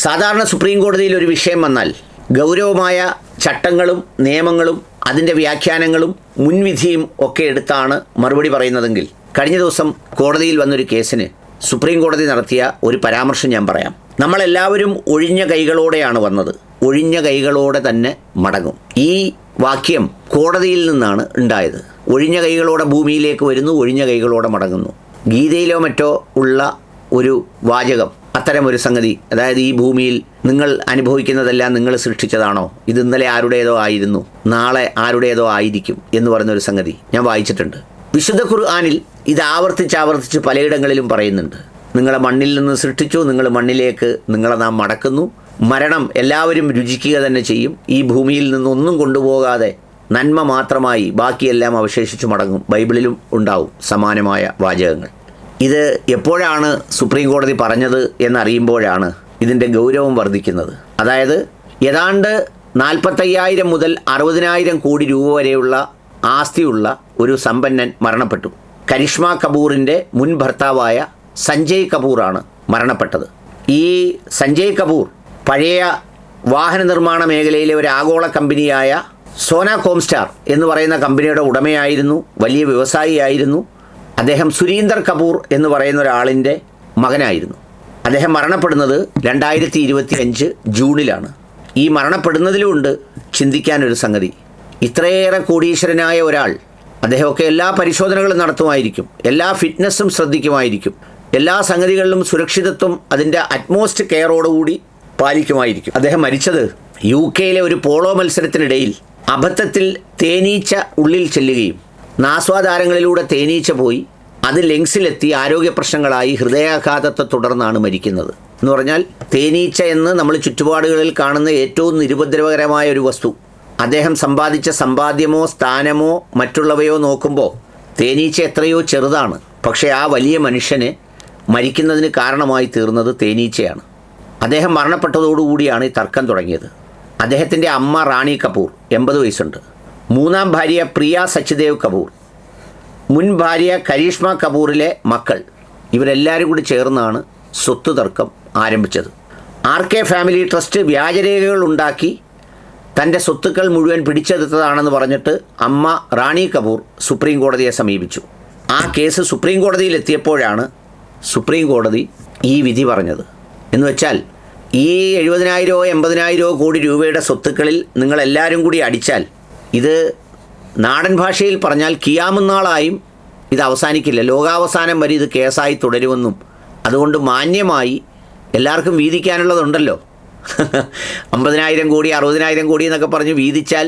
സാധാരണ സുപ്രീം കോടതിയിൽ ഒരു വിഷയം വന്നാൽ ഗൗരവമായ ചട്ടങ്ങളും നിയമങ്ങളും അതിൻ്റെ വ്യാഖ്യാനങ്ങളും മുൻവിധിയും ഒക്കെ എടുത്താണ് മറുപടി പറയുന്നതെങ്കിൽ കഴിഞ്ഞ ദിവസം കോടതിയിൽ വന്നൊരു കേസിന് സുപ്രീം കോടതി നടത്തിയ ഒരു പരാമർശം ഞാൻ പറയാം. നമ്മളെല്ലാവരും ഒഴിഞ്ഞ കൈകളോടെയാണ് വന്നത്, ഒഴിഞ്ഞ കൈകളോടെ തന്നെ മടങ്ങും. ഈ വാക്യം കോടതിയിൽ നിന്നാണ് ഉണ്ടായത്. ഒഴിഞ്ഞ കൈകളോടെ ഭൂമിയിലേക്ക് വരുന്നു, ഒഴിഞ്ഞ കൈകളോടെ മടങ്ങുന്നു. ഗീതയിലോ മറ്റോ ഉള്ള ഒരു വാചകം അത്തരമൊരു സംഗതി, അതായത് ഈ ഭൂമിയിൽ നിങ്ങൾ അനുഭവിക്കുന്നതെല്ലാം നിങ്ങൾ സൃഷ്ടിച്ചതാണോ, ഇത് ഇന്നലെ ആരുടേതോ ആയിരുന്നു, നാളെ ആരുടേതോ ആയിരിക്കും എന്ന് പറയുന്നൊരു സംഗതി ഞാൻ വായിച്ചിട്ടുണ്ട്. വിശുദ്ധ ഖുർആനിൽ ഇത് ആവർത്തിച്ച് പലയിടങ്ങളിലും പറയുന്നുണ്ട്. നിങ്ങളെ മണ്ണിൽ നിന്ന് സൃഷ്ടിച്ചു, നിങ്ങൾ മണ്ണിലേക്ക് നിങ്ങളെ നാം മടക്കുന്നു. മരണം എല്ലാവരും രുചിക്കുക തന്നെ ചെയ്യും. ഈ ഭൂമിയിൽ നിന്നൊന്നും കൊണ്ടുപോകാതെ നന്മ മാത്രമായി ബാക്കിയെല്ലാം അവശേഷിച്ചു മടങ്ങും. ബൈബിളിലും ഉണ്ടാവും സമാനമായ വാചകങ്ങൾ. ഇത് എപ്പോഴാണ് സുപ്രീം കോടതി പറഞ്ഞത് എന്നറിയുമ്പോഴാണ് ഇതിൻ്റെ ഗൗരവം വർദ്ധിക്കുന്നത്. അതായത് ഏതാണ്ട് 45,000 മുതൽ 60,000 കോടി രൂപ വരെയുള്ള ആസ്തിയുള്ള ഒരു സമ്പന്നൻ മരണപ്പെട്ടു. കരിഷ്മ കപൂറിൻ്റെ മുൻ ഭർത്താവായ സഞ്ജയ് കപൂറാണ് മരണപ്പെട്ടത്. ഈ സഞ്ജയ് കപൂർ പഴയ വാഹന നിർമ്മാണ മേഖലയിലെ ഒരു ആഗോള കമ്പനിയായ സോന കോംസ്റ്റാർ എന്ന് പറയുന്ന കമ്പനിയുടെ ഉടമയായിരുന്നു, വലിയ വ്യവസായിയായിരുന്നു. അദ്ദേഹം സുരീന്ദർ കപൂർ എന്ന് പറയുന്ന ഒരാളിൻ്റെ മകനായിരുന്നു. അദ്ദേഹം മരണപ്പെടുന്നത് 2025 ജൂണിലാണ്. ഈ മരണപ്പെടുന്നതിലുമുണ്ട് ചിന്തിക്കാനൊരു സംഗതി. ഇത്രയേറെ കോടീശ്വരനായ ഒരാൾ, അദ്ദേഹമൊക്കെ എല്ലാ പരിശോധനകളും നടത്തുമായിരിക്കും, എല്ലാ ഫിറ്റ്നസ്സും ശ്രദ്ധിക്കുമായിരിക്കും, എല്ലാ സംഗതികളിലും സുരക്ഷിതത്വം അതിൻ്റെ അറ്റ്മോസ്റ്റ് കെയറോടുകൂടി പാലിക്കുമായിരിക്കും. അദ്ദേഹം മരിച്ചത് UK ഒരു പോളോ മത്സരത്തിനിടയിൽ അബദ്ധത്തിൽ തേനീച്ച ഉള്ളിൽ ചെല്ലുകയും നാസ്വാദാരങ്ങളിലൂടെ തേനീച്ച പോയി അത് ലങ്സിലെത്തി ആരോഗ്യ പ്രശ്നങ്ങളായി ഹൃദയാഘാതത്തെ തുടർന്നാണ് മരിക്കുന്നത്. എന്ന് പറഞ്ഞാൽ തേനീച്ച എന്ന് നമ്മൾ ചുറ്റുപാടുകളിൽ കാണുന്ന ഏറ്റവും നിരുപദ്രവകരമായ ഒരു വസ്തു. അദ്ദേഹം സമ്പാദിച്ച സമ്പാദ്യമോ സ്ഥാനമോ മറ്റുള്ളവയോ നോക്കുമ്പോൾ തേനീച്ച എത്രയോ ചെറുതാണ്. പക്ഷേ ആ വലിയ മനുഷ്യന് മരിക്കുന്നതിന് കാരണമായി തീർന്നത് തേനീച്ചയാണ്. അദ്ദേഹം മരണപ്പെട്ടതോടുകൂടിയാണ് ഈ തർക്കം തുടങ്ങിയത്. അദ്ദേഹത്തിൻ്റെ അമ്മ റാണി കപൂർ 80 വയസ്സുണ്ട്. മൂന്നാം ഭാര്യ പ്രിയ സച്ദേവ് കപൂർ, മുൻ ഭാര്യ കരീഷ്മ കപൂറിലെ മക്കൾ, ഇവരെല്ലാവരും കൂടി ചേർന്നാണ് സ്വത്ത് തർക്കം ആരംഭിച്ചത്. RK ഫാമിലി ട്രസ്റ്റ് വ്യാജരേഖകൾ ഉണ്ടാക്കി തൻ്റെ സ്വത്തുക്കൾ മുഴുവൻ പിടിച്ചെടുത്തതാണെന്ന് പറഞ്ഞിട്ട് അമ്മ റാണി കപൂർ സുപ്രീം കോടതിയെ സമീപിച്ചു. ആ കേസ് സുപ്രീം കോടതിയിലെത്തിയപ്പോഴാണ് സുപ്രീം കോടതി ഈ വിധി പറഞ്ഞത്. എന്ന് വെച്ചാൽ ഈ 70,000 80,000 കോടി രൂപയുടെ സ്വത്തുക്കളിൽ നിങ്ങളെല്ലാവരും കൂടി അടിച്ചാൽ ഇത് നാടൻ ഭാഷയിൽ പറഞ്ഞാൽ കിയാമുന്നാളായും ഇത് അവസാനിക്കില്ല, ലോകാവസാനം വരെ ഇത് കേസായി തുടരുമെന്നും അതുകൊണ്ട് മാന്യമായി എല്ലാവർക്കും വീതിക്കാനുള്ളതുണ്ടല്ലോ. 50,000 കോടി 60,000 കോടി എന്നൊക്കെ പറഞ്ഞ് വീതിച്ചാൽ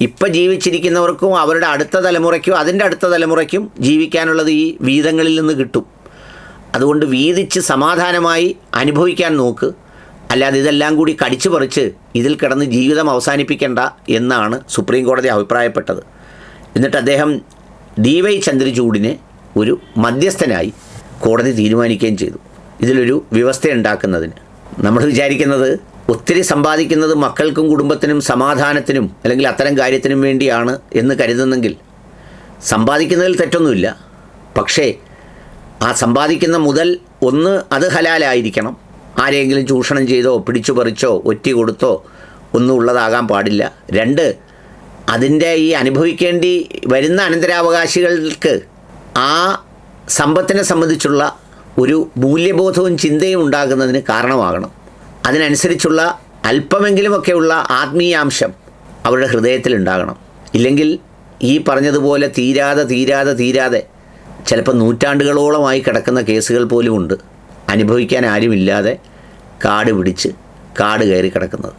ഇപ്പം ജീവിച്ചിരിക്കുന്നവർക്കും അവരുടെ അടുത്ത തലമുറയ്ക്കും അതിൻ്റെ അടുത്ത തലമുറയ്ക്കും ജീവിക്കാനുള്ളത് ഈ വീതങ്ങളിൽ നിന്ന് കിട്ടും. അതുകൊണ്ട് വീതിച്ച് സമാധാനമായി അനുഭവിക്കാൻ നോക്ക്, അല്ലാതെ ഇതെല്ലാം കൂടി കടിച്ചു പറിച്ച് ഇതിൽ കിടന്ന് ജീവിതം അവസാനിപ്പിക്കേണ്ട എന്നാണ് സുപ്രീം കോടതി അഭിപ്രായപ്പെട്ടത്. എന്നിട്ട് അദ്ദേഹം DY ചന്ദ്രചൂഡിനെ ഒരു മധ്യസ്ഥനായി കോടതി തീരുമാനിക്കുകയും ചെയ്തു ഇതിലൊരു വ്യവസ്ഥയുണ്ടാക്കുന്നതിന്. നമ്മൾ വിചാരിക്കുന്നത് ഒത്തിരി സമ്പാദിക്കുന്നത് മക്കൾക്കും കുടുംബത്തിനും സമാധാനത്തിനും അല്ലെങ്കിൽ അത്തരം കാര്യത്തിനും വേണ്ടിയാണ് എന്ന് കരുതുന്നെങ്കിൽ സമ്പാദിക്കുന്നതിൽ തെറ്റൊന്നുമില്ല. പക്ഷേ ആ സമ്പാദിക്കുന്ന മുതൽ ഒന്ന് അത് ഹലാലായിരിക്കണം. ആരെങ്കിലും ചൂഷണം ചെയ്തോ പിടിച്ചു പറിച്ചോ ഒറ്റി കൊടുത്തോ ഒന്നും ഉള്ളതാകാൻ പാടില്ല. 2, അതിൻ്റെ ഈ അനുഭവിക്കേണ്ടി വരുന്ന അനന്തരാവകാശികൾക്ക് ആ സമ്പത്തിനെ സംബന്ധിച്ചുള്ള ഒരു മൂല്യബോധവും ചിന്തയും ഉണ്ടാകുന്നതിന് കാരണമാകണം. അതിനനുസരിച്ചുള്ള അല്പമെങ്കിലുമൊക്കെയുള്ള ആത്മീയാംശം അവരുടെ ഹൃദയത്തിലുണ്ടാകണം. ഇല്ലെങ്കിൽ ഈ പറഞ്ഞതുപോലെ തീരാതെ ചിലപ്പോൾ നൂറ്റാണ്ടുകളോളമായി കിടക്കുന്ന കേസുകൾ പോലുമുണ്ട്, അനുഭവിക്കാൻ ആരുമില്ലാതെ കാട് പിടിച്ച് കാട് കയറി കിടക്കുന്നത്.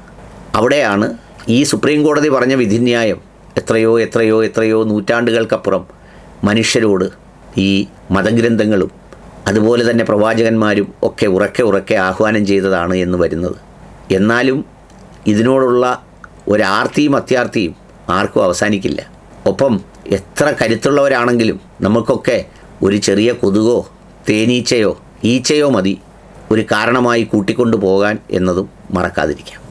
അവിടെയാണ് ഈ സുപ്രീം കോടതി പറഞ്ഞ വിധിന്യായം എത്രയോ നൂറ്റാണ്ടുകൾക്കപ്പുറം മനുഷ്യരോട് ഈ മതഗ്രന്ഥങ്ങളും അതുപോലെ തന്നെ പ്രവാചകന്മാരും ഒക്കെ ഉറക്കെ ആഹ്വാനം ചെയ്തതാണ് എന്ന് വരുന്നത്. എന്നാലും ഇതിനോടുള്ള ഒരാർത്തിയും അത്യാർത്തിയും ആർക്കും അവസാനിക്കില്ല. ഒപ്പം എത്ര കരുത്തുള്ളവരാണെങ്കിലും നമുക്കൊക്കെ ഒരു ചെറിയ കൊതുകോ തേനീച്ചയോ ഈച്ചയോ മതി ഒരു കാരണമായി കൂട്ടിക്കൊണ്ടു പോകാൻ എന്നതും മറക്കാതിരിക്കാം.